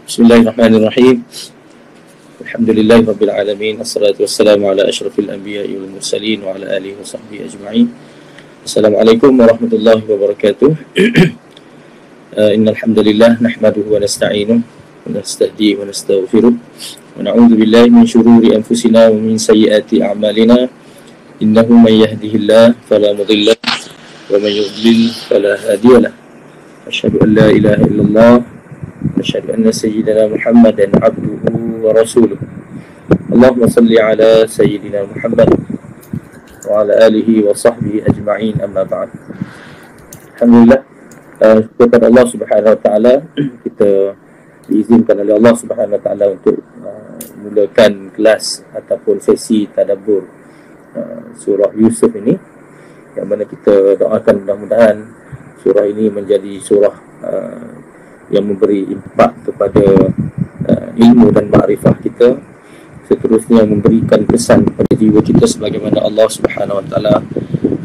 Bismillahirrahmanirrahim. Alhamdulillahi rabbil alamin. Assalatu wassalamu ala asyrafil anbiya'i wal mursalin wa ala alihi wa sahbihi ajma'in. Assalamualaikum warahmatullahi wabarakatuh. Innal hamdalillah nahmaduhu wa nasta'inuhu wa nastahdihi wa nastaghfiruh wa na'udzu billahi min shururi anfusina wa min sayyiati a'malina. Innahu may yahdihillahu fala mudilla lahu wa may yudlil fala hadiya lahu. Asyhadu an la ilaha illallah asyhadu anna sayyidina Muhammadan abduhu wa rasuluh. Allahumma salli ala sayyidina Muhammad wa ala alihi wa sahbihi ajma'in, amma ba'd. Alhamdulillah, kepada Allah Subhanahu wa taala, kita diizinkan oleh Allah Subhanahu wa taala untuk mulakan kelas ataupun sesi tadabbur surah Yusuf ini, yang mana kita doakan mudah-mudahan surah ini menjadi surah yang memberi impak kepada ilmu dan makrifah kita, seterusnya memberikan kesan pada jiwa kita sebagaimana Allah Subhanahu wa taala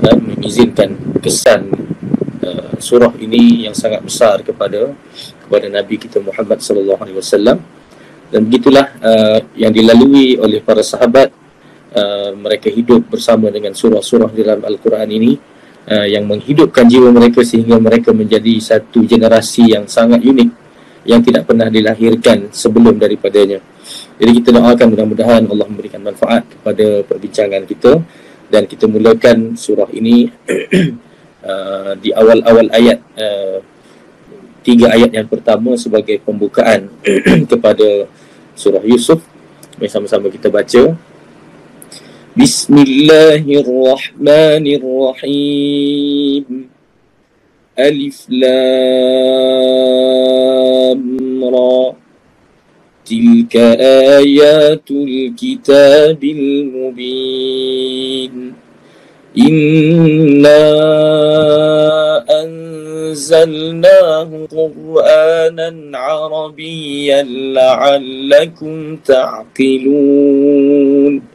mengizinkan kesan surah ini yang sangat besar kepada Nabi kita Muhammad sallallahu alaihi wasallam. Dan begitulah yang dilalui oleh para sahabat, mereka hidup bersama dengan surah-surah di dalam Al-Quran ini, yang menghidupkan jiwa mereka sehingga mereka menjadi satu generasi yang sangat unik, yang tidak pernah dilahirkan sebelum daripadanya. Jadi kita doakan mudah-mudahan Allah memberikan manfaat kepada perbincangan kita, dan kita mulakan surah ini di awal-awal ayat, 3 ayat yang pertama sebagai pembukaan kepada surah Yusuf. Mari sama-sama kita baca. Bismillahirrahmanirrahim. Alif lam ra. Tilka ayatul kitabil mubin. Inna anzalnahu Qur'anan Arabiyyan la'allakum ta'qilun.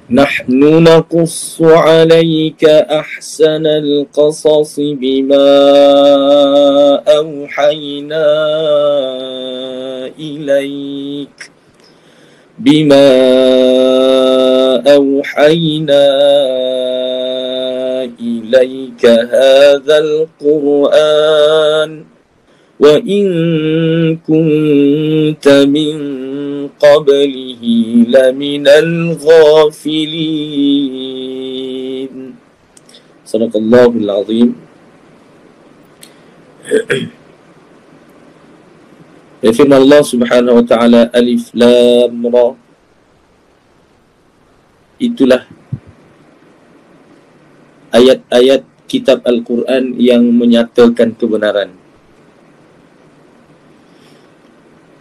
Nahnu naqussu 'alayka ahsanal qasas bima awhayna ilayka hadzal Qur'an wa in kunta min qablihi laminal ghafilin. Sadaqallahul azim. Firman Allah Subhanahu wa taala, Alif Lam Ra. Itulah ayat-ayat kitab Al-Quran yang menyatakan kebenaran.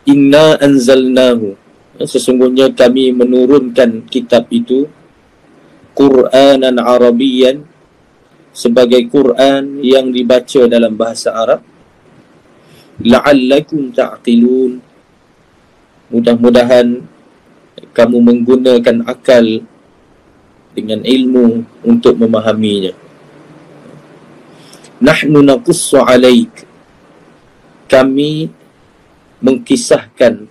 Inna anzalnahu, sesungguhnya kami menurunkan kitab itu, Qur'anan Arabiyyan, sebagai Quran yang dibaca dalam bahasa Arab, la'allakum ta'qilun, mudah-mudahan kamu menggunakan akal dengan ilmu untuk memahaminya. Nahnu naqussu 'alaik, kami mengkisahkan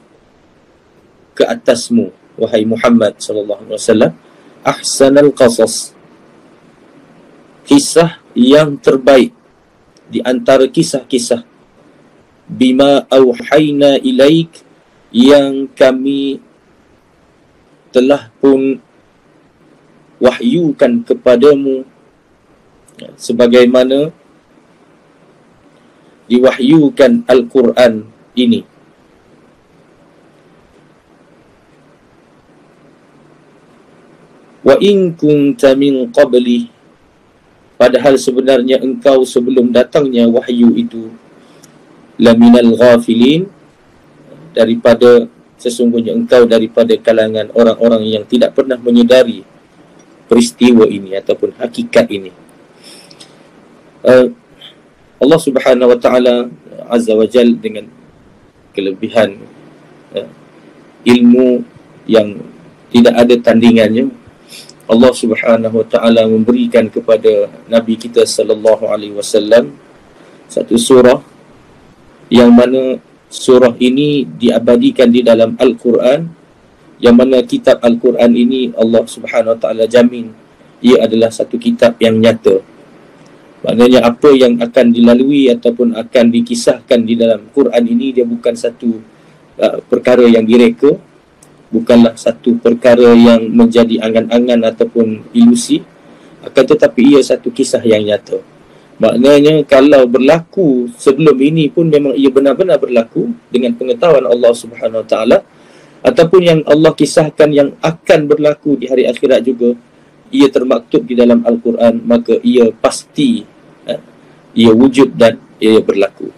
ke atasmu, wahai Muhammad sallallahu alaihi wasallam, ahsanal qasas, kisah yang terbaik di antara kisah-kisah, bima auhayna ilaik, yang kami telah pun wahyukan kepadamu, sebagaimana diwahyukan Al-Quran ini. Wa in kunta min qabli, padahal sebenarnya engkau sebelum datangnya wahyu itu, laminal ghafilin, sesungguhnya engkau daripada kalangan orang-orang yang tidak pernah menyedari peristiwa ini ataupun hakikat ini. Allah Subhanahu wa taala azza wa jal dengan kelebihan ilmu yang tidak ada tandingannya, Allah Subhanahu wa taala memberikan kepada Nabi kita sallallahu alaihi wasallam satu surah yang mana surah ini diabadikan di dalam Al-Quran, yang mana kitab Al-Quran ini Allah Subhanahu Wa Taala jamin ia adalah satu kitab yang nyata. Maknanya apa yang akan dilalui ataupun akan dikisahkan di dalam Quran ini, dia bukan satu perkara yang direka, bukanlah satu perkara yang menjadi angan-angan ataupun ilusi, akan tetapi ia satu kisah yang nyata. Maknanya kalau berlaku sebelum ini pun memang ia benar-benar berlaku dengan pengetahuan Allah Subhanahu Wa Taala, ataupun yang Allah kisahkan yang akan berlaku di hari akhirat juga, ia termaktub di dalam Al-Quran, maka ia pasti ia wujud dan ia berlaku.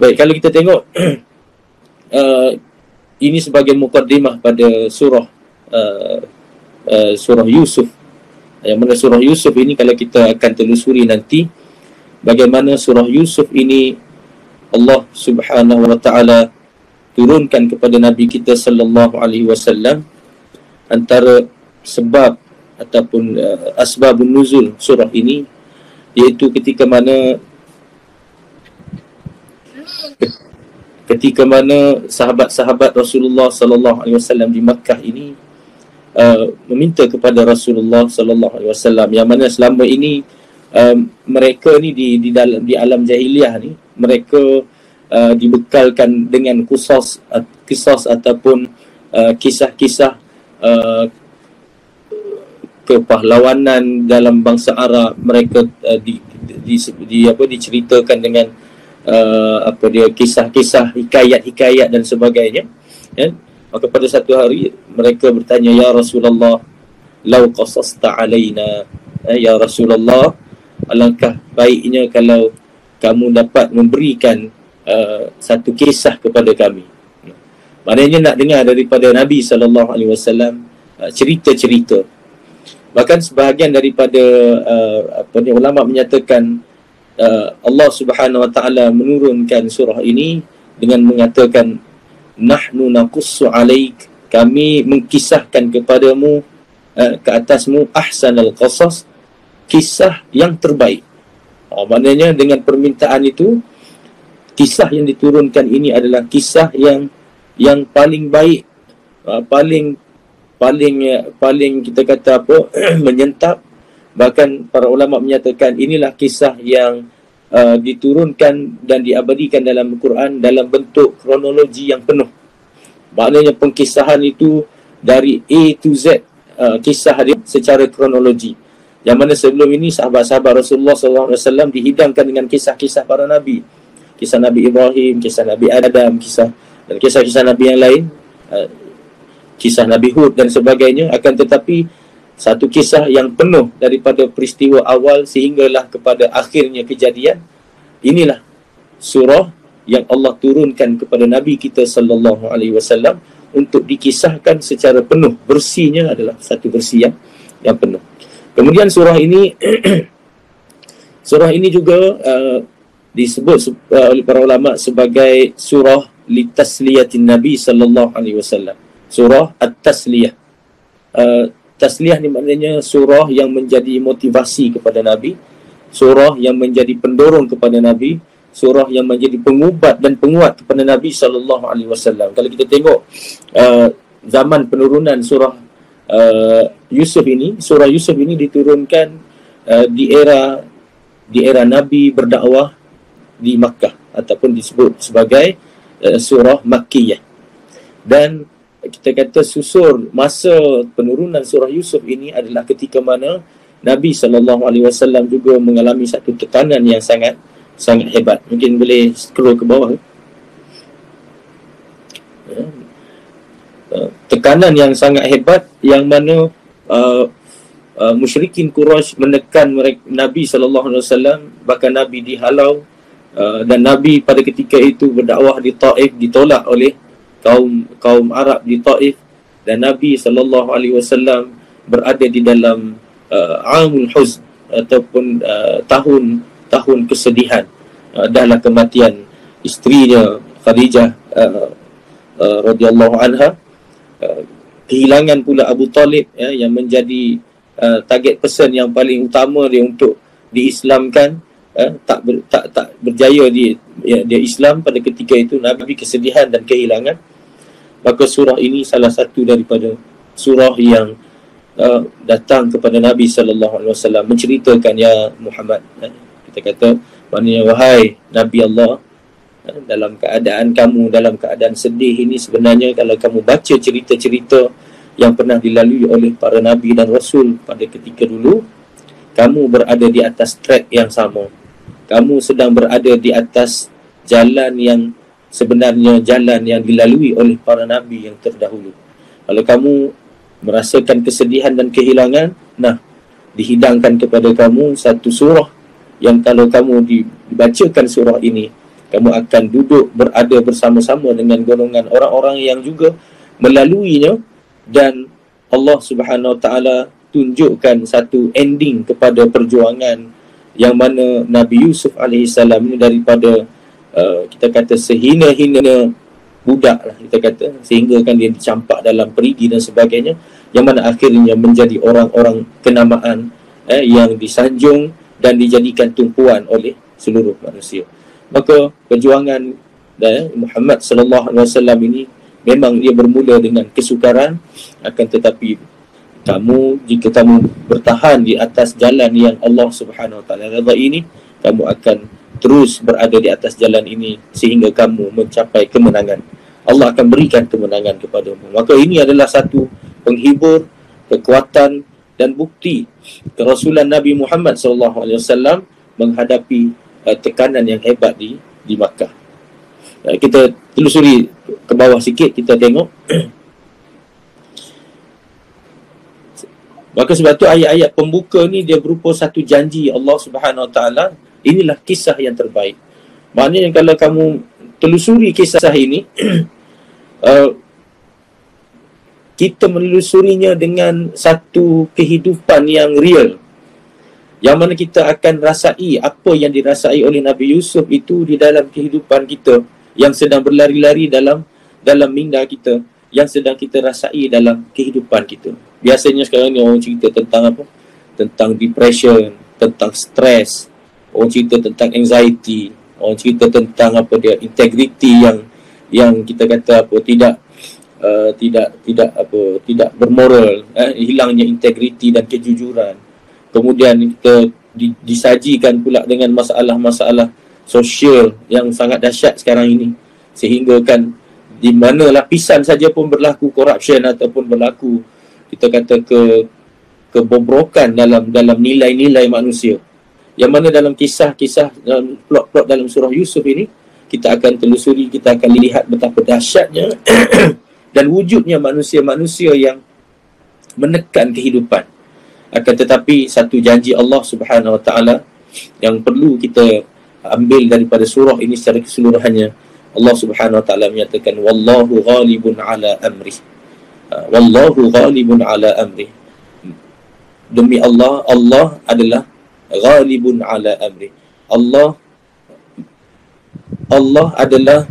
Baik, kalau kita tengok ini sebagai mukaddimah pada surah Yusuf, yang mana surah Yusuf ini kalau kita akan telusuri nanti bagaimana surah Yusuf ini Allah Subhanahu Wa Taala turunkan kepada Nabi kita sallallahu alaihi wasallam. Antara sebab ataupun asbabun nuzul surah ini, iaitu ketika mana sahabat-sahabat Rasulullah sallallahu alaihi wasallam di Makkah ini meminta kepada Rasulullah sallallahu alaihi wasallam, yang mana selama ini mereka ni di alam jahiliah ni, mereka dibekalkan dengan kisah ataupun kisah-kisah kepahlawanan dalam bangsa Arab. Mereka diceritakan dengan kisah-kisah, hikayat-hikayat dan sebagainya, ya. Maka pada satu hari mereka bertanya, ya Rasulullah, lau qasasta alaina, ya Rasulullah, alangkah baiknya kalau kamu dapat memberikan satu kisah kepada kami. Maknanya nak dengar daripada Nabi SAW cerita-cerita. Bahkan sebahagian daripada ulama menyatakan Allah Subhanahu Wa Taala menurunkan surah ini dengan mengatakan, nahnu naqussu alaik, kami mengkisahkan kepadamu, ke atasmu, ahsanal qasas, kisah yang terbaik. Maknanya dengan permintaan itu, kisah yang diturunkan ini adalah kisah yang paling baik, paling kita kata menyentap. Bahkan para ulama menyatakan inilah kisah yang diturunkan dan diabadikan dalam Al-Quran dalam bentuk kronologi yang penuh. Maknanya pengkisahan itu dari A to Z, kisah dia secara kronologi. Yang mana sebelum ini sahabat-sahabat Rasulullah SAW dihidangkan dengan kisah-kisah para Nabi. Kisah Nabi Ibrahim, kisah Nabi Adam, dan kisah-kisah Nabi yang lain, kisah Nabi Hud dan sebagainya. Akan tetapi satu kisah yang penuh daripada peristiwa awal sehinggalah kepada akhirnya kejadian. Inilah surah yang Allah turunkan kepada Nabi kita sallallahu alaihi wasallam untuk dikisahkan secara penuh. Versinya adalah satu versi yang penuh. Kemudian surah ini surah ini juga disebut oleh para ulama sebagai surah litasliyatin Nabi sallallahu alaihi wasallam. Surah At-Tasliyah. Tasliyah ni maknanya surah yang menjadi motivasi kepada Nabi, surah yang menjadi pendorong kepada Nabi, surah yang menjadi pengubat dan penguat kepada Nabi sallallahu alaihi wasallam. Kalau kita tengok zaman penurunan surah Yusuf ini, surah Yusuf ini diturunkan di era Nabi berdakwah di Makkah, ataupun disebut sebagai surah Makkiyah. Dan kita kata susur masa penurunan surah Yusuf ini adalah ketika mana Nabi SAW juga mengalami satu tekanan yang sangat hebat. Mungkin boleh scroll ke bawah. Tekanan yang sangat hebat, yang mana musyrikin Quraisy menekan Nabi SAW, bahkan Nabi dihalau, dan Nabi pada ketika itu berdakwah di Taif, ditolak oleh kaum Arab di Taif, dan Nabi SAW berada di dalam amul huzn, ataupun tahun kesedihan. Dahlah kematian isterinya Khadijah radhiyallahu anha, kehilangan pula Abu Talib, yang menjadi target person yang paling utama dia untuk diislamkan, tak berjaya dia Islam pada ketika itu Nabi kesedihan dan kehilangan, maka surah ini salah satu daripada surah yang datang kepada Nabi SAW menceritakan, ya Muhammad, kita kata maknanya wahai Nabi Allah, dalam keadaan kamu dalam keadaan sedih ini, sebenarnya kalau kamu baca cerita-cerita yang pernah dilalui oleh para Nabi dan Rasul pada ketika dulu, kamu berada di atas track yang sama. Kamu sedang berada di atas jalan yang sebenarnya jalan yang dilalui oleh para Nabi yang terdahulu. Kalau kamu merasakan kesedihan dan kehilangan, nah, dihidangkan kepada kamu satu surah yang kalau kamu dibacakan surah ini, kamu akan duduk berada bersama-sama dengan golongan orang-orang yang juga melaluinya, dan Allah Subhanahu Wa Taala tunjukkan satu ending kepada perjuangan yang mana Nabi Yusuf AS ini daripada kita kata sehina-hina budak lah, kita kata, sehingga kan dia dicampak dalam perigi dan sebagainya, yang mana akhirnya menjadi orang-orang kenamaan yang disanjung dan dijadikan tumpuan oleh seluruh manusia. Maka perjuangan Muhammad sallallahu alaihi wasallam ini memang dia bermula dengan kesukaran, akan tetapi jika kamu bertahan di atas jalan yang Allah Subhanahu Wa Taala redha ini, kamu akan terus berada di atas jalan ini sehingga kamu mencapai kemenangan. Allah akan berikan kemenangan kepadamu. Maka ini adalah satu penghibur, kekuatan dan bukti kerasulan Nabi Muhammad SAW menghadapi tekanan yang hebat di Makkah. Kita telusuri ke bawah sikit, kita tengok. Maka sebab tu ayat-ayat pembuka ni dia berupa satu janji Allah Subhanahu Wa Taala. Inilah kisah yang terbaik. Maknanya kalau kamu telusuri kisah ini, kita menelusurinya dengan satu kehidupan yang real, yang mana kita akan rasai apa yang dirasai oleh Nabi Yusuf itu di dalam kehidupan kita, yang sedang berlari-lari dalam minda kita, yang sedang kita rasai dalam kehidupan kita. Biasanya sekarang ni orang cerita tentang apa? Tentang depression, tentang stres, orang cerita tentang anxiety, orang cerita tentang apa dia, integrity yang kita kata apa, tidak bermoral, hilangnya integriti dan kejujuran. Kemudian kita disajikan pula dengan masalah-masalah sosial yang sangat dahsyat sekarang ini, sehingga kan di mana lapisan saja pun berlaku corruption ataupun berlaku kita kata kebobrokan dalam nilai-nilai manusia. Yang mana dalam kisah-kisah, dalam plot-plot dalam surah Yusuf ini, kita akan telusuri, kita akan lihat betapa dahsyatnya dan wujudnya manusia-manusia yang menekan kehidupan. Akan tetapi satu janji Allah Subhanahu Wa Taala yang perlu kita ambil daripada surah ini secara keseluruhannya. Allah Subhanahu Wa Taala menyatakan, wallahu ghalibun ala amri. Wallahu ghalibun ala amri. Demi Allah, Allah adalah ghalibun ala amri. Allah adalah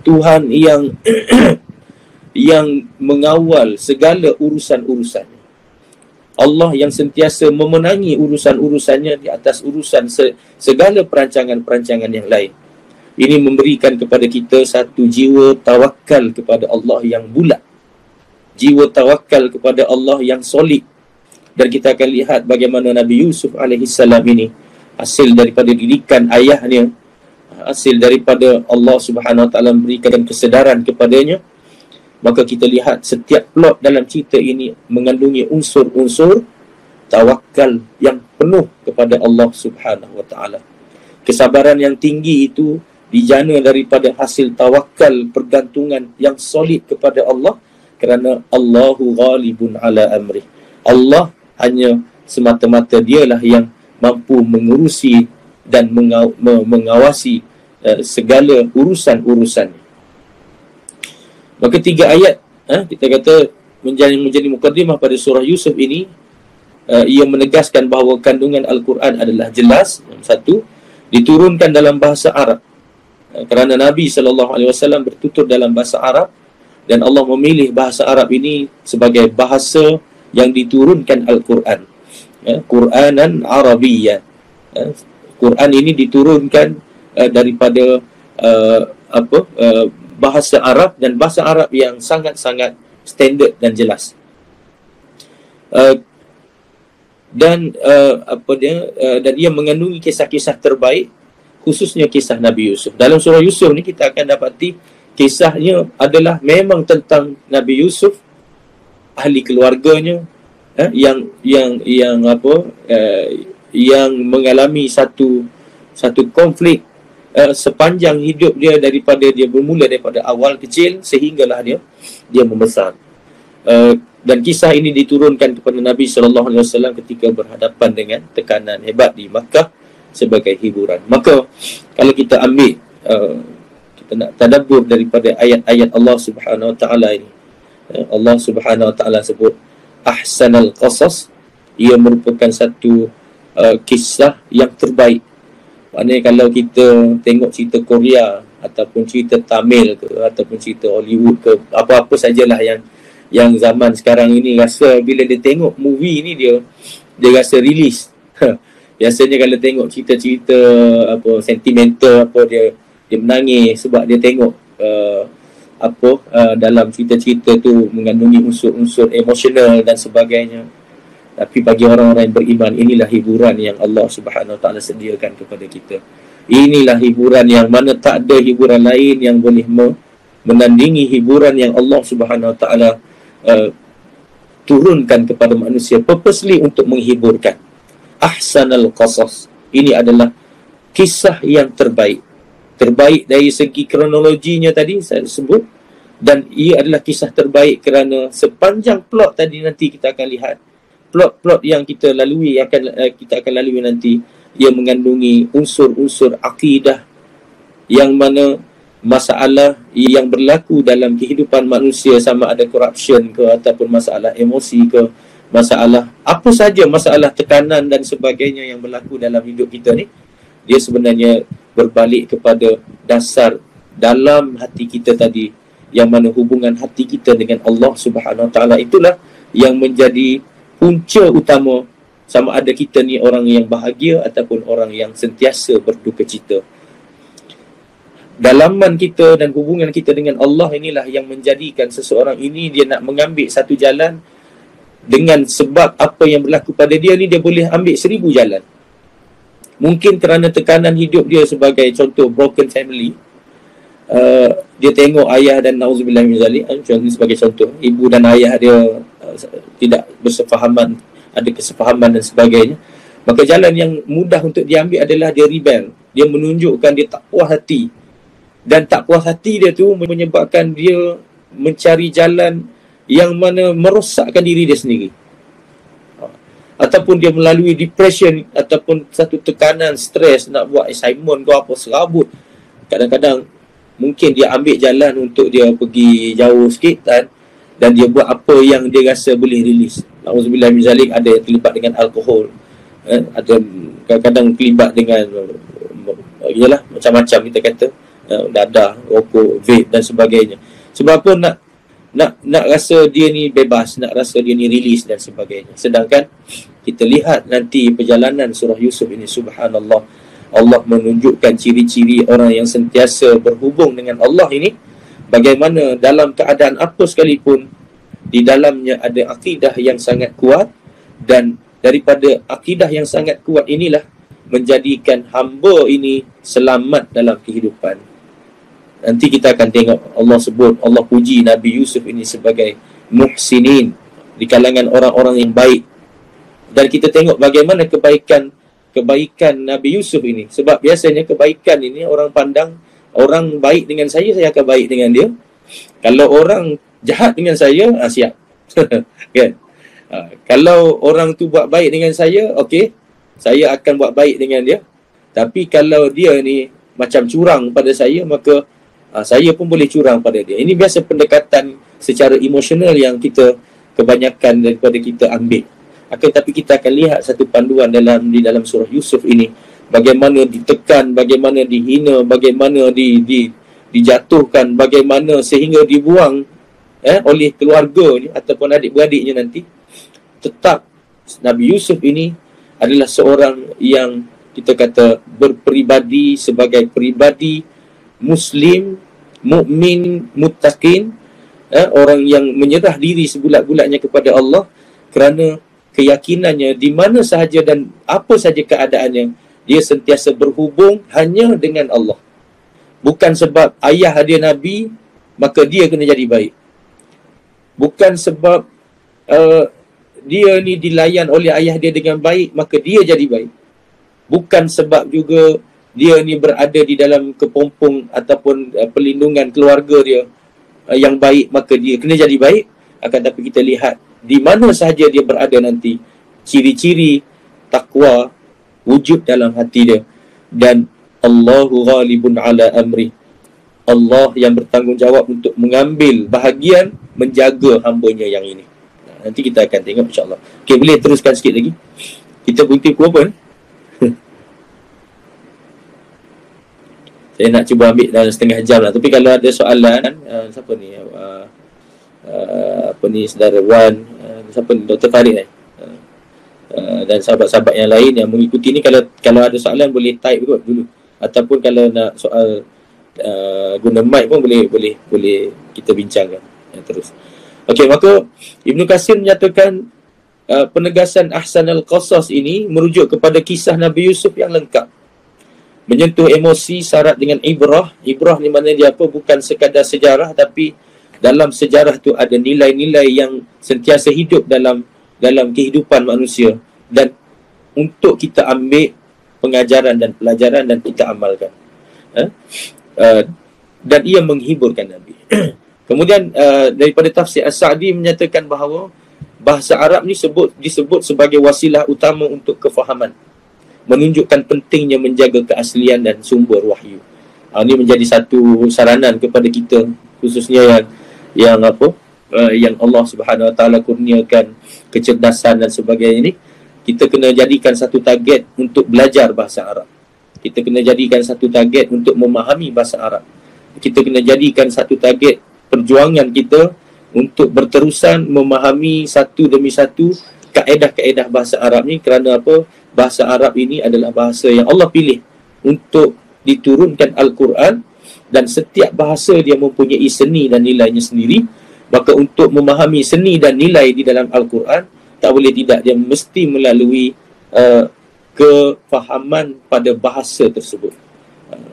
Tuhan yang yang mengawal segala urusan-urusannya. Allah yang sentiasa memenangi urusan-urusannya di atas urusan segala perancangan-perancangan yang lain. Ini memberikan kepada kita satu jiwa tawakal kepada Allah yang bulat, jiwa tawakal kepada Allah yang solid. Dan kita akan lihat bagaimana Nabi Yusuf alaihissalam ini hasil daripada didikan ayahnya, hasil daripada Allah Subhanahu Wa Taala memberikan kesedaran kepadanya. Maka kita lihat setiap plot dalam cerita ini mengandungi unsur-unsur tawakal yang penuh kepada Allah Subhanahu Wa Taala. Kesabaran yang tinggi itu dijana daripada hasil tawakal, pergantungan yang solid kepada Allah, kerana Allahu ghalibun ala amri. Allah hanya semata-mata dialah yang mampu mengurusi dan mengawasi segala urusan-urusannya. Maka 3 ayat kita kata menjadi mukadimah pada surah Yusuf ini, ia menegaskan bahawa kandungan Al-Quran adalah jelas. Yang satu, diturunkan dalam bahasa Arab, kerana Nabi SAW bertutur dalam bahasa Arab, dan Allah memilih bahasa Arab ini sebagai bahasa yang diturunkan Al-Quran, Quranan Arabiyyan. Quran ini diturunkan daripada bahasa Arab, dan bahasa Arab yang sangat-sangat standard dan jelas. Dan dia mengandungi kisah-kisah terbaik, khususnya kisah Nabi Yusuf. Dalam surah Yusuf ni kita akan dapati kisahnya adalah memang tentang Nabi Yusuf, ahli keluarganya, yang mengalami satu konflik sepanjang hidup dia, daripada dia bermula daripada awal kecil sehinggalah dia membesar. Dan kisah ini diturunkan kepada Nabi SAW ketika berhadapan dengan tekanan hebat di Makkah sebagai hiburan. Maka kalau kita ambil, kita nak tadabbur daripada ayat-ayat Allah Subhanahu Wa Taala ini, Allah Subhanahu Wa Taala sebut ahsanal qasas, ia merupakan satu kisah yang terbaik. Maknanya kalau kita tengok cerita Korea ataupun cerita Tamil ke, ataupun cerita Hollywood ke, apa-apa sajalah yang zaman sekarang ini, rasa bila dia tengok movie ni dia rasa release. Biasanya kalau tengok cerita-cerita sentimental, dia menangis sebab dia tengok dalam cerita-cerita tu mengandungi unsur-unsur emosional dan sebagainya. Tapi bagi orang-orang yang beriman, inilah hiburan yang Allah Subhanahu Wa Taala sediakan kepada kita. Inilah hiburan yang mana tak ada hiburan lain yang boleh menandingi hiburan yang Allah Subhanahu Wa Taala turunkan kepada manusia purposely untuk menghiburkan. Ahsanal qasas, ini adalah kisah yang terbaik dari segi kronologinya tadi saya sebut, dan ia adalah kisah terbaik kerana sepanjang plot tadi nanti kita akan lihat, plot-plot yang kita akan lalui nanti, ia mengandungi unsur-unsur akidah, yang mana masalah yang berlaku dalam kehidupan manusia, sama ada corruption ke, ataupun masalah emosi ke, masalah apa saja, masalah tekanan dan sebagainya yang berlaku dalam hidup kita ni, dia sebenarnya berbalik kepada dasar dalam hati kita tadi, yang mana hubungan hati kita dengan Allah Subhanahu Wa Taala itulah yang menjadi punca utama sama ada kita ni orang yang bahagia ataupun orang yang sentiasa berduka cita. Dalaman kita dan hubungan kita dengan Allah inilah yang menjadikan seseorang ini dia nak mengambil satu jalan, dengan sebab apa yang berlaku pada dia ni, dia boleh ambil 1000 jalan. Mungkin kerana tekanan hidup dia, sebagai contoh broken family, dia tengok ayah dan na'udzubillah min zalik, sebagai contoh ibu dan ayah dia tidak bersefahaman, ada kesefahaman dan sebagainya, maka jalan yang mudah untuk dia ambil adalah dia rebel, dia menunjukkan dia tak puas hati. Dan tak puas hati dia tu menyebabkan dia mencari jalan yang mana merosakkan diri dia sendiri, ataupun dia melalui depression ataupun satu tekanan, stres, nak buat assignment ke apa, serabut. Kadang-kadang mungkin dia ambil jalan untuk dia pergi jauh sikit dan dia buat apa yang dia rasa boleh release. Na'udzubillah min zalik, ada yang terlibat dengan alkohol, ada kadang-kadang terlibat dengan macam-macam kita kata, dadah, rokok, vape dan sebagainya. Sebab apa? Nak rasa dia ni bebas, nak rasa dia ni release dan sebagainya. Sedangkan kita lihat nanti perjalanan surah Yusuf ini, subhanallah, Allah menunjukkan ciri-ciri orang yang sentiasa berhubung dengan Allah ini, bagaimana dalam keadaan apa sekalipun, di dalamnya ada akidah yang sangat kuat, dan daripada akidah yang sangat kuat inilah menjadikan hamba ini selamat dalam kehidupan. Nanti kita akan tengok Allah sebut, Allah puji Nabi Yusuf ini sebagai muhsinin, di kalangan orang-orang yang baik. Dan kita tengok bagaimana kebaikan Nabi Yusuf ini. Sebab biasanya kebaikan ini orang pandang, orang baik dengan saya akan baik dengan dia. Kalau orang jahat dengan saya, siap. Kan? Kalau orang tu buat baik dengan saya, okey, saya akan buat baik dengan dia. Tapi kalau dia ni macam curang pada saya, maka saya pun boleh curang pada dia. Ini biasa pendekatan secara emosional yang kita kebanyakan daripada kita ambil. Tapi kita akan lihat satu panduan di dalam surah Yusuf ini, bagaimana ditekan, bagaimana dihina, bagaimana dijatuhkan, bagaimana sehingga dibuang oleh keluarga ataupun adik-beradiknya nanti. Tetap Nabi Yusuf ini adalah seorang yang kita kata berperibadi sebagai peribadi Muslim, mukmin, muttaqin, orang yang menyerah diri sebulat-bulatnya kepada Allah kerana keyakinannya di mana sahaja dan apa sahaja keadaannya, dia sentiasa berhubung hanya dengan Allah. Bukan sebab ayah dia Nabi, maka dia kena jadi baik. Bukan sebab dia ni dilayan oleh ayah dia dengan baik, maka dia jadi baik. Bukan sebab juga dia ni berada di dalam kepompong ataupun perlindungan keluarga dia yang baik, maka dia kena jadi baik. Akan tapi kita lihat di mana sahaja dia berada nanti, ciri-ciri takwa wujud dalam hati dia. Dan Allahu ghalibun ala amri, Allah yang bertanggungjawab untuk mengambil bahagian menjaga hamba-Nya yang ini. Nanti kita akan tengok insya-Allah. Okey, boleh teruskan sikit lagi. Kita berhenti pukul apa? Saya nak cuba ambil dalam setengah jam lah. Tapi kalau ada soalan, siapa ni? Apa ni, saudara Wan, siapa ni, Dr. Farid dan sahabat-sahabat yang lain yang mengikuti ni, kalau ada soalan boleh type kot dulu, ataupun kalau nak soal guna mic pun boleh kita bincangkan terus. Okey, maka Ibnu Katsir menyatakan penegasan ahsanal qasas ini merujuk kepada kisah Nabi Yusuf yang lengkap, menyentuh emosi syarat dengan ibrah. Ibrah ni mana dia apa? Bukan sekadar sejarah, tapi dalam sejarah tu ada nilai-nilai yang sentiasa hidup dalam kehidupan manusia, dan untuk kita ambil pengajaran dan pelajaran dan kita amalkan. Dan ia menghiburkan Nabi. Kemudian daripada tafsir As-Sa'di menyatakan bahawa bahasa Arab ni disebut sebagai wasilah utama untuk kefahaman, menunjukkan pentingnya menjaga keaslian dan sumber wahyu. Ini menjadi satu saranan kepada kita, khususnya yang Allah Subhanahu Wa Taala kurniakan kecerdasan dan sebagainya ini. Kita kena jadikan satu target untuk belajar bahasa Arab. Kita kena jadikan satu target untuk memahami bahasa Arab. Kita kena jadikan satu target perjuangan kita untuk berterusan memahami satu demi satu kaedah-kaedah bahasa Arab ni. Kerana apa? Bahasa Arab ini adalah bahasa yang Allah pilih untuk diturunkan Al-Quran, dan setiap bahasa dia mempunyai seni dan nilainya sendiri. Maka untuk memahami seni dan nilai di dalam Al-Quran, tak boleh tidak, dia mesti melalui kefahaman pada bahasa tersebut,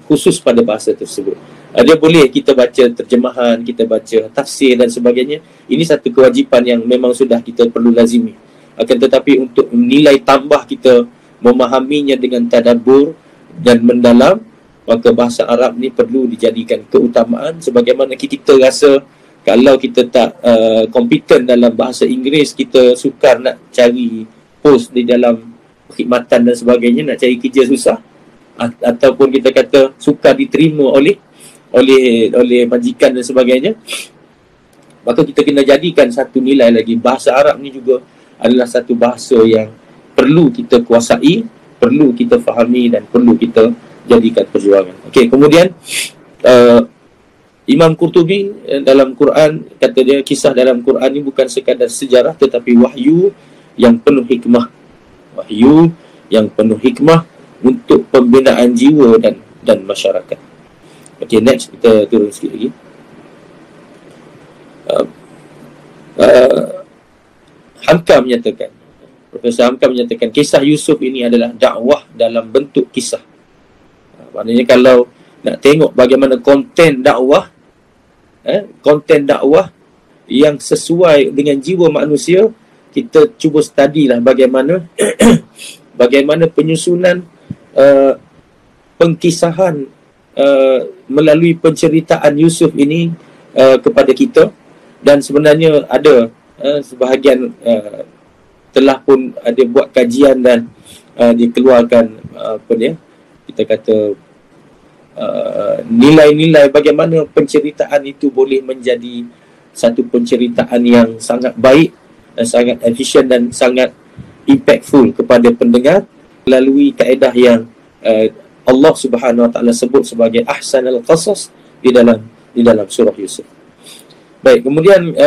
khusus pada bahasa tersebut. Dia boleh kita baca terjemahan, kita baca tafsir dan sebagainya. Ini satu kewajipan yang memang sudah kita perlu lazimi. Akan tetapi untuk nilai tambah kita memahaminya dengan tadabbur dan mendalam, maka bahasa Arab ni perlu dijadikan keutamaan. Sebagaimana kita rasa kalau kita tak kompeten dalam bahasa Inggeris, kita sukar nak cari post di dalam perkhidmatan dan sebagainya, nak cari kerja susah, ataupun kita kata sukar diterima oleh majikan dan sebagainya. Maka kita kena jadikan satu nilai lagi, bahasa Arab ni juga adalah satu bahasa yang perlu kita kuasai, perlu kita fahami dan perlu kita jadikan perjuangan. Okey, kemudian Imam Qurtubi dalam Quran kata dia, kisah dalam Quran ni bukan sekadar sejarah tetapi wahyu yang penuh hikmah. Wahyu yang penuh hikmah untuk pembinaan jiwa dan masyarakat. Okey, next kita turun sikit lagi. Hamka menyatakan, Profesor Hamka menyatakan kisah Yusuf ini adalah dakwah dalam bentuk kisah. Maknanya kalau nak tengok bagaimana konten dakwah, yang sesuai dengan jiwa manusia, kita cuba study lah bagaimana bagaimana penyusunan pengkisahan melalui penceritaan Yusuf ini kepada kita. Dan sebenarnya ada sebahagian telah pun ada buat kajian dan dikeluarkan kita kata nilai-nilai bagaimana penceritaan itu boleh menjadi satu penceritaan yang sangat baik dan sangat efisien dan sangat impactful kepada pendengar melalui kaedah yang Allah Subhanahu Wa Taala sebut sebagai ahsanal qasas di dalam surah Yusuf. Baik, kemudian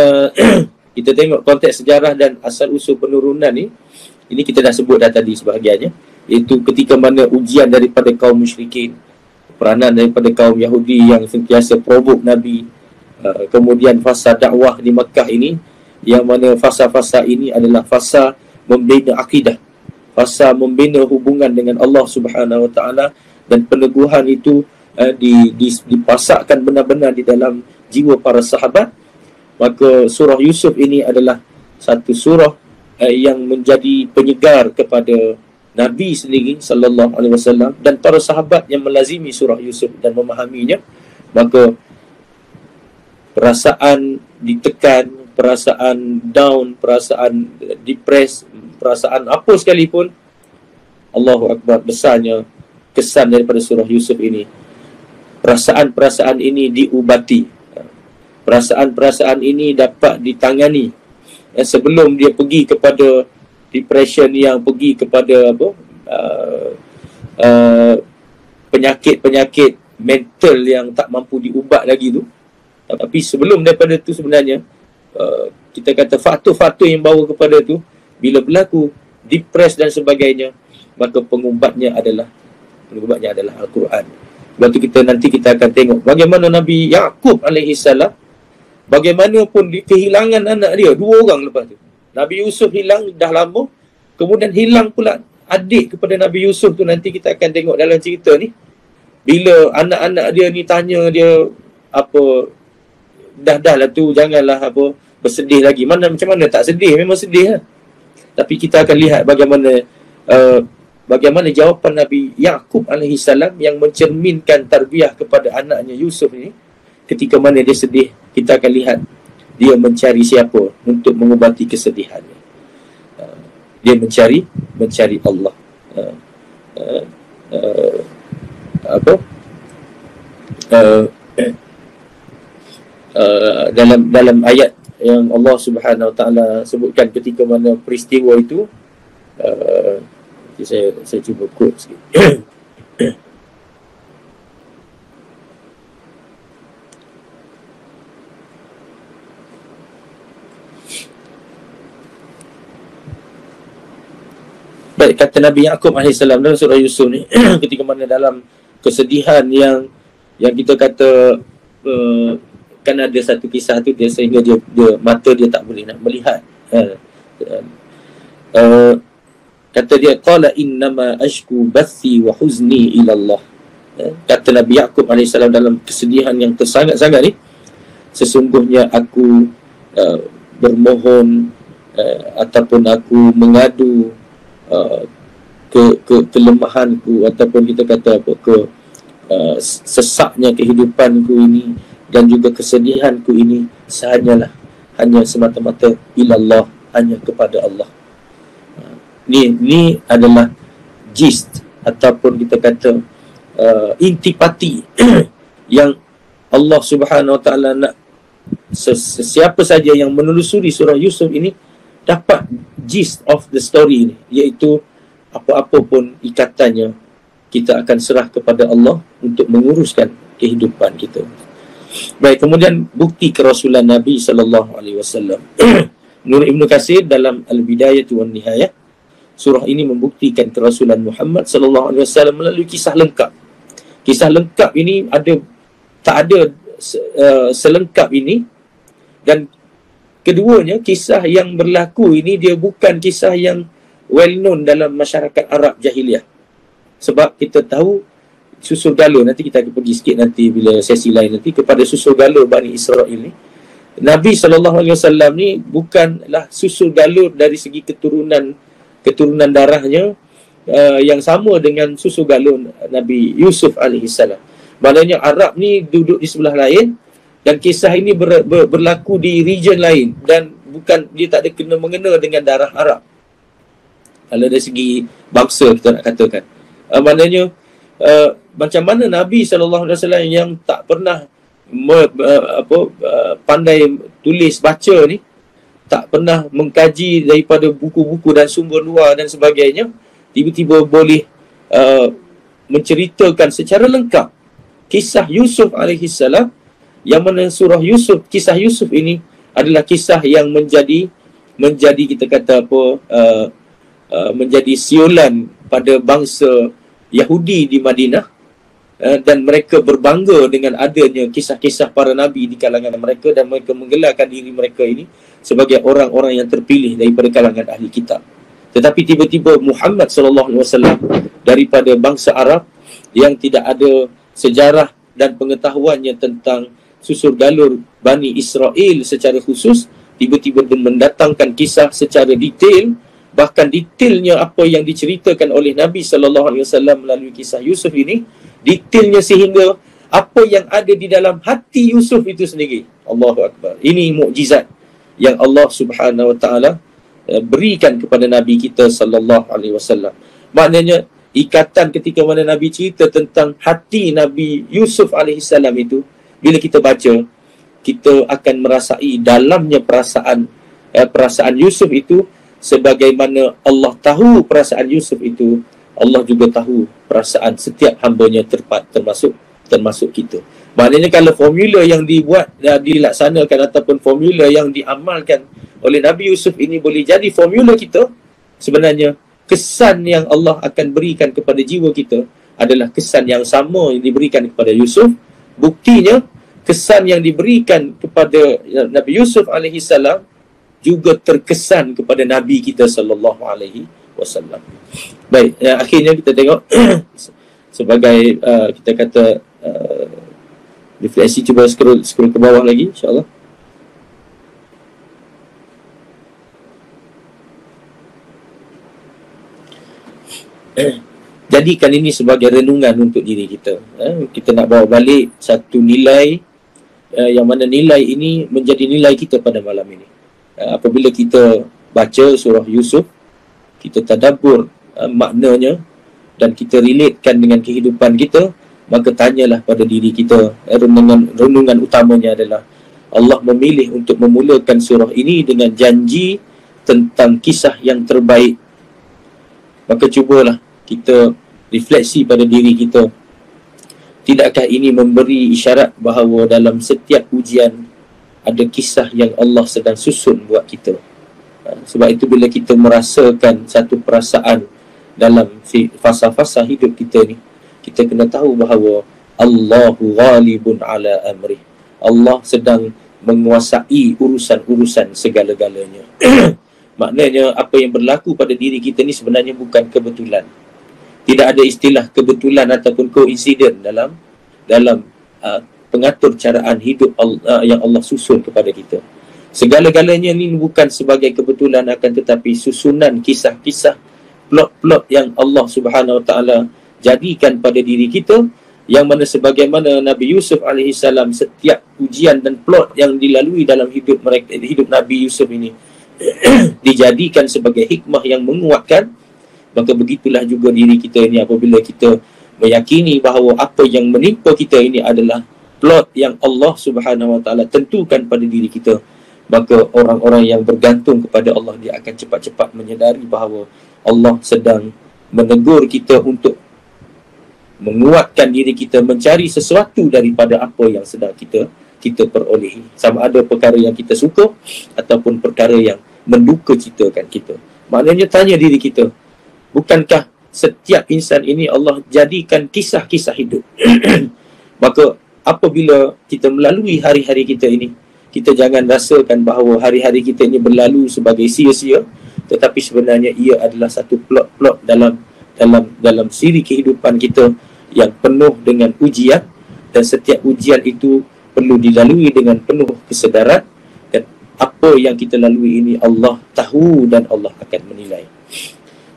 kita tengok konteks sejarah dan asal usul penurunan ni. Ini kita dah sebut dah tadi sebahagiannya, iaitu ketika mana ujian daripada kaum musyrikin peranan daripada kaum Yahudi yang sentiasa provoke Nabi. Kemudian fasa dakwah di Makkah ini, yang mana fasa-fasa ini adalah fasa membina akidah, fasa membina hubungan dengan Allah Subhanahu Wa Taala, dan peneguhan itu dipasakkan benar-benar di dalam jiwa para sahabat. Maka surah Yusuf ini adalah satu surah yang menjadi penyegar kepada Nabi sendiri sallallahu alaihi wasallam dan para sahabat yang melazimi surah Yusuf dan memahaminya. Maka perasaan ditekan, perasaan down, perasaan depressed, perasaan apa sekalipun, Allahu Akbar, besarnya kesan daripada surah Yusuf ini. Perasaan-perasaan ini diubati, perasaan-perasaan ini dapat ditangani. Sebelum dia pergi kepada depression, yang pergi kepada penyakit-penyakit mental yang tak mampu diubat lagi tu. Tapi sebelum daripada tu sebenarnya, kita kata faktor-faktor yang bawa kepada tu, bila berlaku depress dan sebagainya, maka pengubatnya adalah Al-Quran. Sebab tu kita akan tengok bagaimana Nabi Yaqub alaihi salam, bagaimanapun kehilangan anak dia, 2 orang lepas tu. Nabi Yusuf hilang dah lama, kemudian hilang pula adik kepada Nabi Yusuf tu. Nanti kita akan tengok dalam cerita ni, bila anak-anak dia ni tanya dia apa, dah lah tu, janganlah apa bersedih lagi. Macam mana tak sedih, memang sedih lah. Tapi kita akan lihat bagaimana jawapan Nabi Yaqub alaihi salam yang mencerminkan tarbiyah kepada anaknya Yusuf ni. Ketika mana dia sedih, kita akan lihat dia mencari siapa untuk mengubati kesedihannya. Dia mencari Allah. Dalam ayat yang Allah Subhanahu Wa Taala sebutkan ketika mana peristiwa itu, saya cuba quote sikit. Baik, kata Nabi Yaqub AS dalam surah Yusuf ni, ketika mana dalam kesedihan yang kita kata, kan ada satu kisah tu dia, sehingga dia mata dia tak boleh nak melihat. Kata dia, qala innama ashku bathi wa huzni ila Allah. Kata Nabi Yaqub AS dalam kesedihan yang tersangat-sangat ni, sesungguhnya aku bermohon ataupun aku mengadu kelemahanku, ataupun kita kata sesaknya kehidupanku ini dan juga kesedihanku ini hanya semata-mata ilallah, hanya kepada Allah. Ni adalah gist ataupun kita kata intipati yang Allah Subhanahu Wa Taala nak sesiapa saja yang menelusuri surah Yusuf ini dapat gist of the story ni, iaitu apa-apa pun ikatannya, kita akan serah kepada Allah untuk menguruskan kehidupan kita. Baik, kemudian bukti kerasulan Nabi sallallahu alaihi wasallam. Menurut Ibnu Katsir dalam Al-Bidayah wan Nihayah, surah ini membuktikan kerasulan Muhammad sallallahu alaihi wasallam melalui kisah lengkap. Kisah lengkap ini tak ada selengkap ini, dan keduanya, kisah yang berlaku ini dia bukan kisah yang well known dalam masyarakat Arab jahiliah. Sebab kita tahu susul galur, nanti kita akan pergi sikit nanti bila sesi lain nanti kepada susul galur Bani Israel ni. Nabi SAW ni bukanlah susul galur dari segi keturunan darahnya yang sama dengan susul galur Nabi Yusuf AS. Maknanya Arab ni duduk di sebelah lain, dan kisah ini berlaku di region lain, dan bukan, dia tak ada kena-mengena dengan darah Arab kalau dari segi bangsa kita nak katakan. Maknanya macam mana Nabi SAW yang tak pernah pandai tulis baca ni, tak pernah mengkaji daripada buku-buku dan sumber luar dan sebagainya, tiba-tiba boleh menceritakan secara lengkap kisah Yusuf AS, yang mana surah Yusuf, kisah Yusuf ini adalah kisah yang menjadi kita kata menjadi siulan pada bangsa Yahudi di Madinah, dan mereka berbangga dengan adanya kisah-kisah para nabi di kalangan mereka, dan mereka menggelarkan diri mereka ini sebagai orang-orang yang terpilih daripada kalangan ahli kitab. Tetapi tiba-tiba Muhammad sallallahu alaihi wasallam daripada bangsa Arab yang tidak ada sejarah dan pengetahuannya tentang susur galur Bani Israel secara khusus, tiba-tiba mendatangkan kisah secara detail, bahkan detailnya apa yang diceritakan oleh Nabi sallallahu alaihi wasallam melalui kisah Yusuf ini, detailnya sehingga apa yang ada di dalam hati Yusuf itu sendiri. Allahu Akbar. Ini mukjizat yang Allah Subhanahu wa taala berikan kepada Nabi kita sallallahu alaihi wasallam. Maknanya ikatan ketika mana Nabi cerita tentang hati Nabi Yusuf alaihi salam itu, bila kita baca, kita akan merasai dalamnya perasaan Yusuf itu, sebagaimana Allah tahu perasaan Yusuf itu, Allah juga tahu perasaan setiap hambanya, termasuk kita. Maknanya kalau formula yang dilaksanakan ataupun formula yang diamalkan oleh Nabi Yusuf ini boleh jadi formula kita, sebenarnya kesan yang Allah akan berikan kepada jiwa kita adalah kesan yang sama yang diberikan kepada Yusuf. Buktinya, kesan yang diberikan kepada Nabi Yusuf alaihi salam juga terkesan kepada Nabi kita sallallahu alaihi wasallam. Baik, akhirnya kita tengok sebagai kita kata refleksi, cuba scroll ke bawah lagi insya-Allah. Jadikan ini sebagai renungan untuk diri kita. Kita nak bawa balik satu nilai, yang mana nilai ini menjadi nilai kita pada malam ini. Apabila kita baca surah Yusuf, kita tadabbur maknanya dan kita relatekan dengan kehidupan kita, maka tanyalah pada diri kita. Renungan utamanya adalah Allah memilih untuk memulakan surah ini dengan janji tentang kisah yang terbaik. Maka cubalah kita refleksi pada diri kita. Tidakkah ini memberi isyarat bahawa dalam setiap ujian ada kisah yang Allah sedang susun buat kita? Sebab itu bila kita merasakan satu perasaan dalam fasa-fasa hidup kita ni, kita kena tahu bahawa Allahu ghalibun ala amri. Allah sedang menguasai urusan-urusan segala-galanya. Maknanya apa yang berlaku pada diri kita ni sebenarnya bukan kebetulan. Tidak ada istilah kebetulan ataupun coincidence dalam pengatur caraan hidup yang Allah susun kepada kita. Segala-galanya ni bukan sebagai kebetulan, akan tetapi susunan kisah-kisah, plot-plot yang Allah Subhanahu Wa Taala jadikan pada diri kita, yang mana sebagaimana Nabi Yusuf alaihi salam, setiap ujian dan plot yang dilalui dalam hidup Nabi Yusuf ini dijadikan sebagai hikmah yang menguatkan. Maka begitulah juga diri kita ini, apabila kita meyakini bahawa apa yang menimpa kita ini adalah plot yang Allah Subhanahu Wa Taala tentukan pada diri kita, maka orang-orang yang bergantung kepada Allah, dia akan cepat-cepat menyedari bahawa Allah sedang menegur kita untuk menguatkan diri kita mencari sesuatu daripada apa yang sedang kita perolehi, sama ada perkara yang kita suka ataupun perkara yang menduka citakan kita. Maknanya tanya diri kita, bukankah setiap insan ini Allah jadikan kisah-kisah hidup? Maka apabila kita melalui hari-hari kita ini, kita jangan rasakan bahawa hari-hari kita ini berlalu sebagai sia-sia, tetapi sebenarnya ia adalah satu plot-plot dalam siri kehidupan kita yang penuh dengan ujian, dan setiap ujian itu perlu dilalui dengan penuh kesedaran, dan apa yang kita lalui ini Allah tahu dan Allah akan menilai.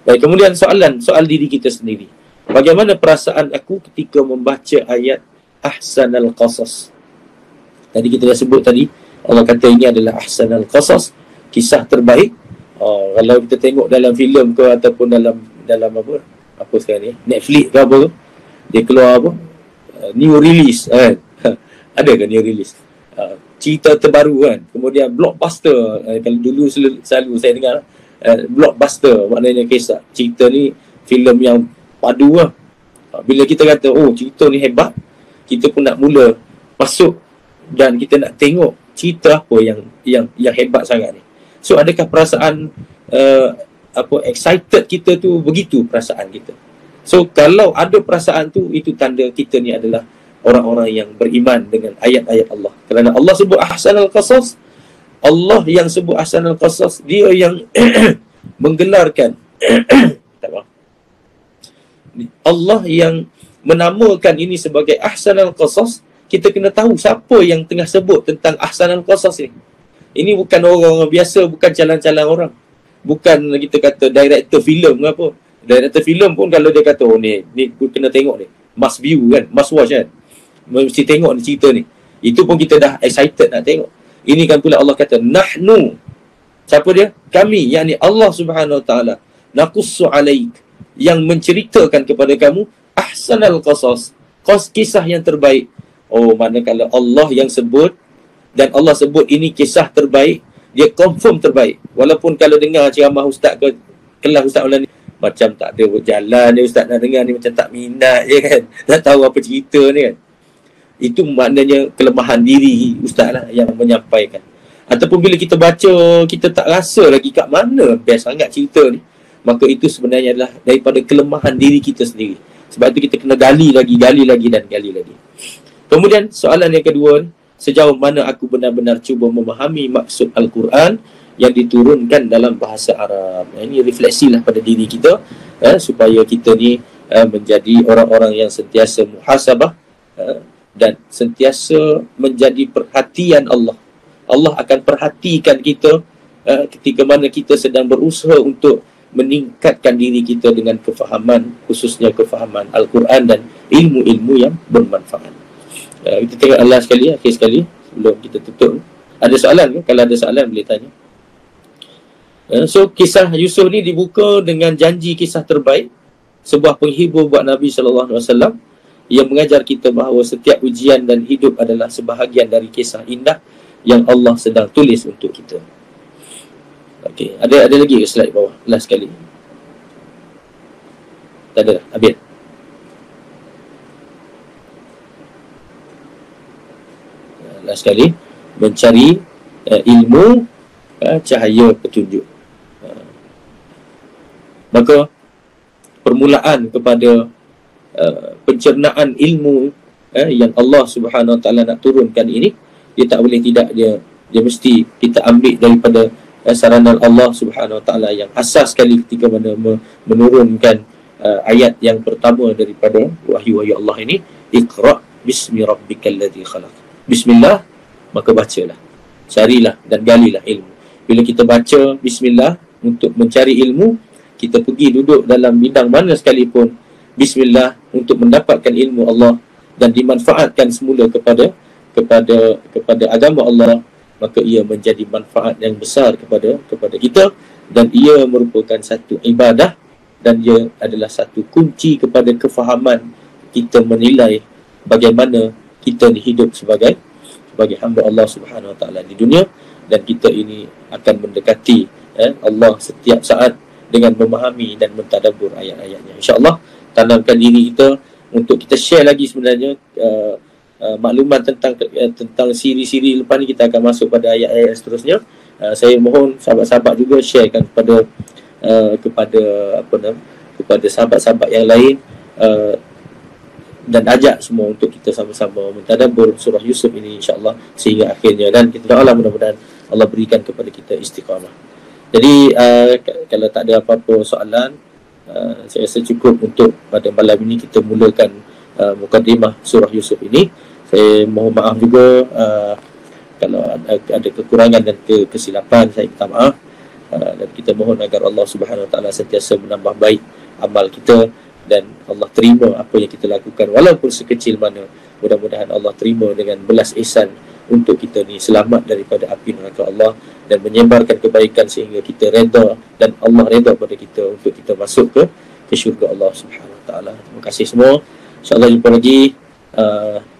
Baik, kemudian soal diri kita sendiri. Bagaimana perasaan aku ketika membaca ayat Ahsanal Qasas? Tadi kita dah sebut tadi, Allah kata ini adalah Ahsanal Qasas, kisah terbaik. Kalau kita tengok dalam filem ke ataupun dalam apa sekarang ni, Netflix ke apa ke, dia keluar apa, new release kan. Ada ke new release? Cerita terbaru kan. Kemudian blockbuster, kalau dulu selalu saya dengar blockbuster, maknanya kisah cerita ni filem yang padu lah. Bila kita kata oh cerita ni hebat, kita pun nak mula masuk dan kita nak tengok cerita apa yang hebat sangat ni. So adakah perasaan excited kita tu begitu perasaan kita? So kalau ada perasaan tu, itu tanda kita ni adalah orang-orang yang beriman dengan ayat-ayat Allah. Kerana Allah sebut ahsanal qasas, Allah yang sebut ahsanal qasas, dia yang menggelarkan Allah yang menamakan ini sebagai ahsanal qasas. Kita kena tahu siapa yang tengah sebut tentang ahsanal qasas ni. Ini bukan orang-orang biasa, bukan calang-calang orang. Bukan kita kata director filem ke apa. Director filem pun kalau dia kata, oh ni kena tengok ni, must view kan, must watch kan, mesti tengok ni cerita ni, itu pun kita dah excited nak tengok. Ini kan pula Allah kata nahnu, siapa dia? Kami, yakni Allah Subhanahu Wa Taala, naqussu alaik, yang menceritakan kepada kamu ahsanal qasas, kisah yang terbaik. Oh, manakala Allah yang sebut, dan Allah sebut ini kisah terbaik, dia confirm terbaik. Walaupun kalau dengar ceramah ustaz ke kelas ustaz Maulana ni, macam tak ada berjalan dia ustaz, nak dengar ni macam tak minat je kan, tak tahu apa cerita ni kan. Itu maknanya kelemahan diri ustaz lah yang menyampaikan. Ataupun bila kita baca, kita tak rasa lagi kat mana best sangat cerita ni, maka itu sebenarnya adalah daripada kelemahan diri kita sendiri. Sebab itu kita kena gali lagi dan gali lagi. Kemudian soalan yang kedua, sejauh mana aku benar-benar cuba memahami maksud Al-Quran yang diturunkan dalam bahasa Arab. Ini refleksilah pada diri kita, supaya kita ni menjadi orang-orang yang sentiasa muhasabah, dan sentiasa menjadi perhatian Allah. Allah akan perhatikan kita ketika mana kita sedang berusaha untuk meningkatkan diri kita dengan kefahaman, khususnya kefahaman Al-Quran dan ilmu-ilmu yang bermanfaat. Kita tengok Allah sekali, akhir sekali sebelum kita tutup. Ada soalan ke? Kalau ada soalan boleh tanya. So kisah Yusuf ni dibuka dengan janji kisah terbaik, sebuah penghibur buat Nabi SAW, yang mengajar kita bahawa setiap ujian dan hidup adalah sebahagian dari kisah indah yang Allah sedang tulis untuk kita. Okey, ada lagi ke slide bawah? Last sekali. Tak ada, habis. Last sekali, mencari ilmu, cahaya petunjuk. Maka permulaan kepada pencernaan ilmu yang Allah Subhanahu Wa Taala nak turunkan ini, dia tak boleh tidak, dia mesti kita ambil daripada saranan Allah Subhanahu Wa Taala yang asas sekali ketika mana menurunkan ayat yang pertama daripada wahyu-wahyu Allah ini, Iqra bismi rabbikal ladzi khalaq. Bismillah, maka bacalah, carilah dan galilah ilmu. Bila kita baca bismillah untuk mencari ilmu, kita pergi duduk dalam bidang mana sekalipun, bismillah untuk mendapatkan ilmu Allah dan dimanfaatkan semula kepada agama Allah, maka ia menjadi manfaat yang besar kepada kita, dan ia merupakan satu ibadah, dan ia adalah satu kunci kepada kefahaman kita menilai bagaimana kita hidup sebagai hamba Allah Subhanahu Wa Taala di dunia, dan kita ini akan mendekati Allah setiap saat dengan memahami dan mentadabbur ayat-ayatnya. InsyaAllah tanamkan diri kita untuk kita share lagi sebenarnya maklumat tentang siri-siri lepas ni. Kita akan masuk pada ayat-ayat seterusnya. Saya mohon sahabat-sahabat juga sharekan kepada sahabat-sahabat yang lain, dan ajak semua untuk kita sama-sama mentadabbur surah Yusuf ini insya-Allah sehingga akhirnya, dan kita doalah mudah-mudahan Allah berikan kepada kita istiqamah. Jadi kalau tak ada apa-apa soalan, saya rasa cukup untuk pada malam ini kita mulakan mukadimah surah Yusuf ini. Saya mohon maaf juga kalau ada kekurangan dan kesilapan, saya minta maaf, dan kita mohon agar Allah Subhanahu Wa Taala sentiasa menambah baik amal kita, dan Allah terima apa yang kita lakukan walaupun sekecil mana. Mudah-mudahan Allah terima dengan belas ihsan untuk kita ni selamat daripada api neraka Allah, dan menyebarkan kebaikan sehingga kita redha dan Allah redha pada kita untuk kita masuk ke syurga Allah Subhanahu Wa Taala. Terima kasih semua. InsyaAllah jumpa lagi.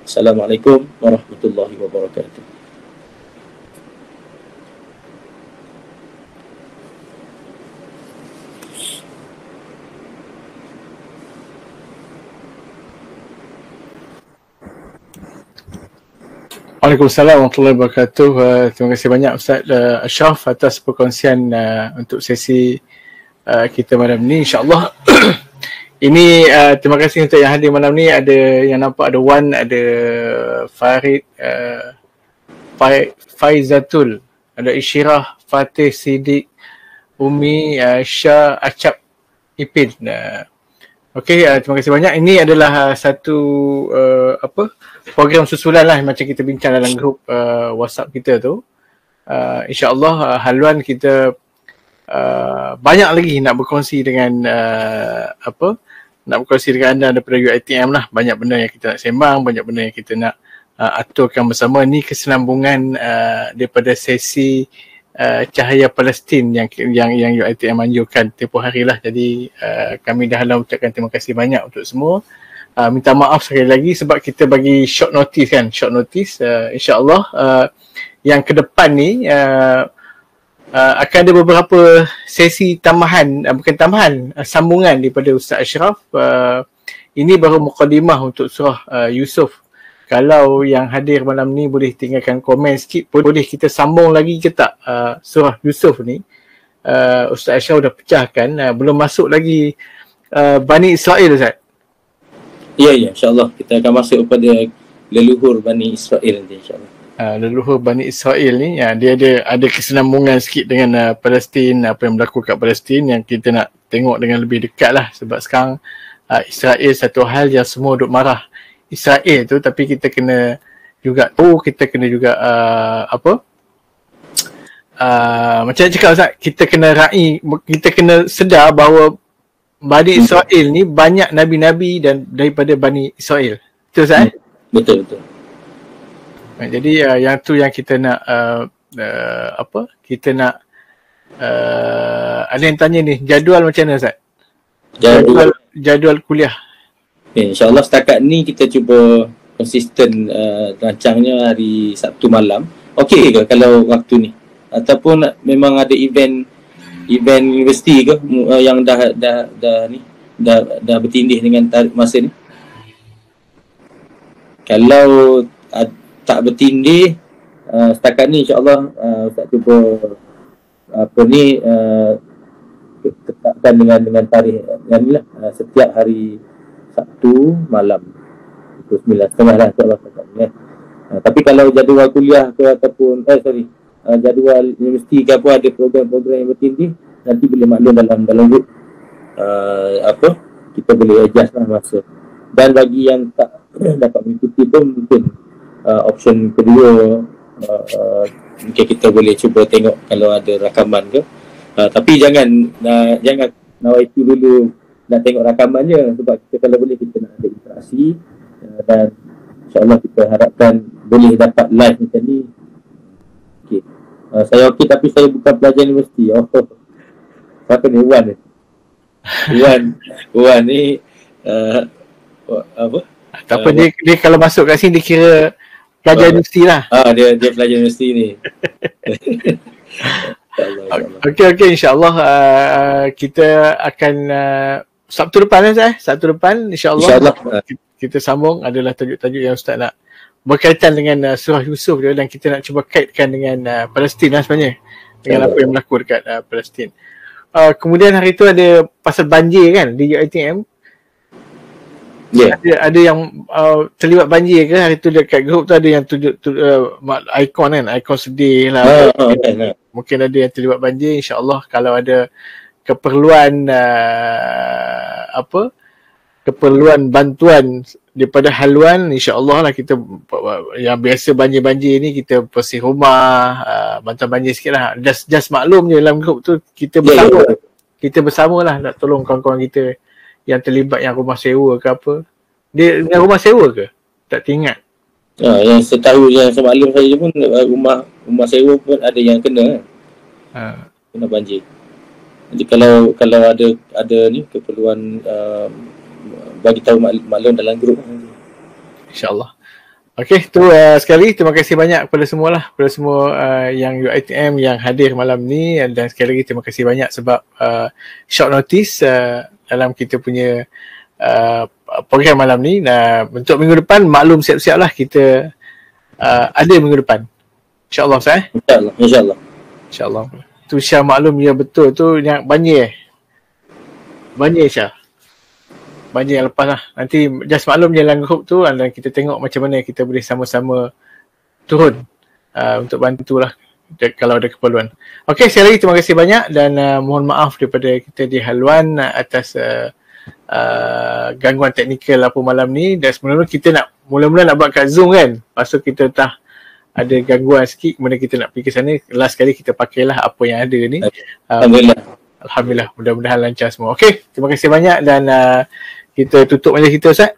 Assalamualaikum warahmatullahi wabarakatuh. Waalaikumsalam warahmatullahi wabarakatuh. Terima kasih banyak Ustaz Ashraf atas perkongsian untuk sesi kita malam ni. InsyaAllah Ini terima kasih untuk yang hadir malam ni. Ada yang nampak ada Wan, ada Farid, Faizatul, ada Isyirah, Fatih, Siddiq, Umi, Syah, Acap, Ipin. Okey, terima kasih banyak. Ini adalah satu program susulan lah macam kita bincang dalam grup WhatsApp kita tu. InsyaAllah haluan kita banyak lagi nak berkongsi dengan nak berkongsi dengan anda daripada UiTM lah. Banyak benda yang kita nak sembang, banyak benda yang kita nak aturkan bersama. Ni kesinambungan daripada sesi Cahaya Palestin yang UiTM anjurkan tempoh hari lah. Jadi kami dah ucapkan terima kasih banyak untuk semua. Minta maaf sekali lagi sebab kita bagi short notice kan. Short notice, insyaAllah yang ke depan ni akan ada beberapa sesi tambahan, bukan tambahan, sambungan daripada Ustaz Ashraf. Ini baru mukadimah untuk surah Yusuf. Kalau yang hadir malam ni boleh tinggalkan komen sikit, boleh kita sambung lagi ke tak surah Yusuf ni. Ustaz Ashraf dah pecahkan, belum masuk lagi Bani Israel, Ustaz. Ya, insyaAllah kita akan masuk kepada leluhur Bani Israel nanti, insyaAllah. Leluhur Bani Israel ni, dia ada kesinambungan sikit dengan Palestin, apa yang berlaku kat Palestin yang kita nak tengok dengan lebih dekat lah. Sebab sekarang Israel satu hal yang semua duk marah Israel tu, tapi kita kena juga kita kena juga macam nak cakap Ustaz, kita kena sedar bahawa Bani Israel ni banyak Nabi-Nabi dan daripada Bani Israel. Betul Ustaz? Betul. Jadi yang tu yang kita nak kita nak ada yang tanya ni, jadual macam mana Ustaz? Jadual kuliah. InsyaAllah setakat ni kita cuba konsisten rancangnya hari Sabtu malam. Okey ke kalau waktu ni? Ataupun memang ada event universiti ke yang dah bertindih dengan tarikh masa ni? Kalau tak bertindih setakat ni, insyaAllah Ustaz cuba tetapkan dengan tarikh yang ni lah, setiap hari Sabtu malam pukul 9:30 lah, insyaAllah setakat ni. Tapi kalau jadual kuliah ke ataupun jadual universiti ke apa, ada program-program yang bertindih, nanti boleh maklum dalam group kita boleh adjust lah masa. Dan bagi yang tak dapat mengikuti pun mungkin option kedua, mungkin kita boleh cuba tengok kalau ada rakaman ke. Tapi jangan nawaitu dulu nak tengok rakamannya, sebab kita kalau boleh kita nak ada interaksi, dan insyaAllah kita harapkan boleh dapat live macam ni. Okay. Saya okey tapi saya bukan pelajar universiti. Siapa ni? Wan ni apa? Tak apa, dia kalau masuk kat sini dia kira pelajar universiti lah. Dia pelajar universiti ni. Okey, insyaAllah kita akan Sabtu depan Sabtu depan insyaAllah kita sambung. Adalah tajuk-tajuk yang Ustaz nak berkaitan dengan surah Yusuf dia, dan kita nak cuba kaitkan dengan Palestin lah sebenarnya, dengan apa yang berlaku dekat Palestin. Kemudian hari tu ada pasal banjir kan di UiTM. Ada yang terlibat banjir ke hari tu? Dekat grup tu ada yang tunjuk ikon sedih lah. Mungkin ada yang terlibat banjir. InsyaAllah kalau ada keperluan keperluan bantuan daripada haluan, insyaAllah lah kita yang biasa banjir-banjir ni kita bersih rumah, bantuan banjir sikit lah. Just maklum je dalam grup tu kita bersama lah nak tolong kawan-kawan kita yang terlibat, yang rumah sewa ke apa. Dia rumah sewa ke? Tak ingat. Yang setahu yang semaklum saya pun rumah sewa pun ada yang kena kena banjir. Jadi kalau ada ni keperluan bagi tahu maklum dalam grup, InsyaAllah. Okey, tu sekali terima kasih banyak kepada semua yang UiTM yang hadir malam ni, dan sekali lagi terima kasih banyak sebab short notice dalam kita punya program malam ni. Untuk minggu depan maklum siap-siap lah kita ada minggu depan, InsyaAllah Ustaz. InsyaAllah. Tu Syah maklum, ya betul tu yang banjir Syah. banjir yang lepas lah. Nanti just maklum je dalam group tu, dan kita tengok macam mana kita boleh sama-sama turun untuk bantulah kalau ada keperluan. Okey, sekali lagi terima kasih banyak dan mohon maaf daripada kita di haluan atas gangguan teknikal apa malam ni. Dan sebenarnya kita nak mula-mula nak buat kat Zoom kan, lepas tu kita ada gangguan sikit, kemudian kita nak pergi ke sana. Last kali kita pakailah apa yang ada ni. Alhamdulillah, mudah-mudahan lancar semua. Okey, terima kasih banyak dan kita tutup majlis kita Ustaz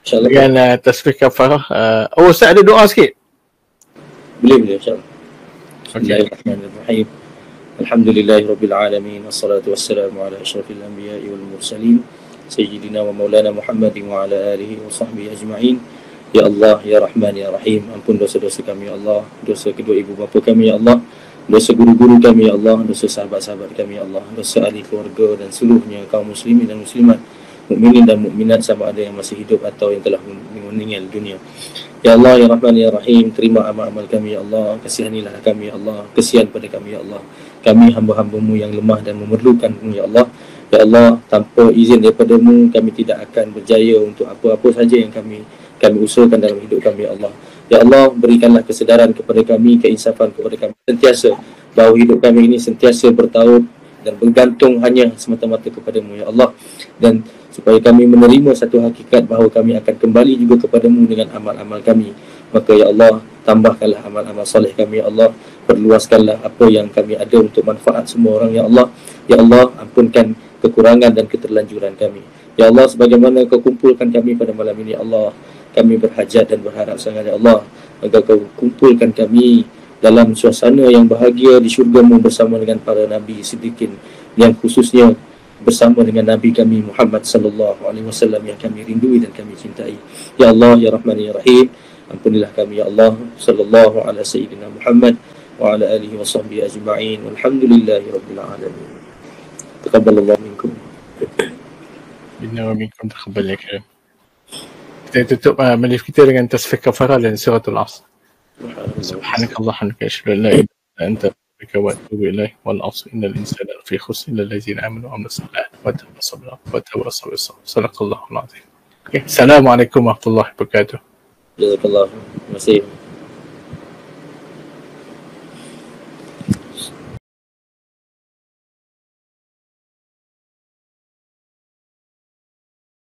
dengan tasbih kafarah. Ustaz ada doa sikit? Boleh insya-Allah. Bismillahirrahmanirrahim. Alhamdulillahirabbil alamin wassalatu wassalamu ala asyrafil anbiya'i wal mursalin sayyidina wa maulana Muhammadin wa ala alihi wa sahbihi ajma'in. Ya Allah, ya Rahman, ya Rahim, ampun dosa-dosa kami ya Allah, dosa kedua ibu bapa kami ya Allah, dosa guru-guru kami ya Allah, dosa sahabat-sahabat kami ya Allah, dosa ahli keluarga dan seluruhnya kaum muslimin dan muslimat, mukminin dan mukminat sama ada yang masih hidup atau yang telah meninggal dunia. Ya Allah, ya Rahman, ya Rahim, terima amal-amal kami ya Allah, kasihanilah kami ya Allah, kesian pada kami ya Allah. Kami hamba-hamba-Mu yang lemah dan memerlukan-Mu ya Allah. Ya Allah, tanpa izin daripada-Mu kami tidak akan berjaya untuk apa-apa saja yang kami usahakan dalam hidup kami ya Allah. Ya Allah, berikanlah kesedaran kepada kami, keinsafan kepada kami sentiasa bahawa hidup kami ini sentiasa bertaut dan bergantung hanya semata-mata kepada-Mu ya Allah, dan supaya kami menerima satu hakikat bahawa kami akan kembali juga kepada-Mu dengan amal-amal kami. Maka ya Allah, tambahkanlah amal-amal soleh kami ya Allah, perluaskanlah apa yang kami ada untuk manfaat semua orang ya Allah. Ya Allah, ampunkan kekurangan dan keterlanjuran kami ya Allah. Sebagaimana Kau kumpulkan kami pada malam ini ya Allah, kami berhajat dan berharap sangat ya Allah agar Kau kumpulkan kami dalam suasana yang bahagia di syurga-Mu bersama dengan para Nabi Siddiqin, yang khususnya bersama dengan Nabi kami Muhammad sallallahu alaihi wasallam yang kami rindui dan kami cintai. Ya Allah, ya Rahman, ya Rahim, ampunilah kami ya Allah. Sallallahu ala sayyidina Muhammad wa ala alihi wa sahbihi ajma'in. Walhamdulillahi rabbil alamin. Taqabbalallahu minkum. Inna wa minkum taqabbal ya karim. Kita tutup majlis kita dengan tasbih kafarah dan suratul Asr. Subhanakallahumma wa ashhadu an la ilaha illa anta astaghfiruka wa atubu ilaik. Wal 'asr innal insana lafi khusr illa allazina amanu wa 'amilus salihati wa tawassaw bis sabr. Sadaqallahul 'azim. Assalamualaikum warahmatullahi wabarakatuh. Jazakallah. Terima kasih.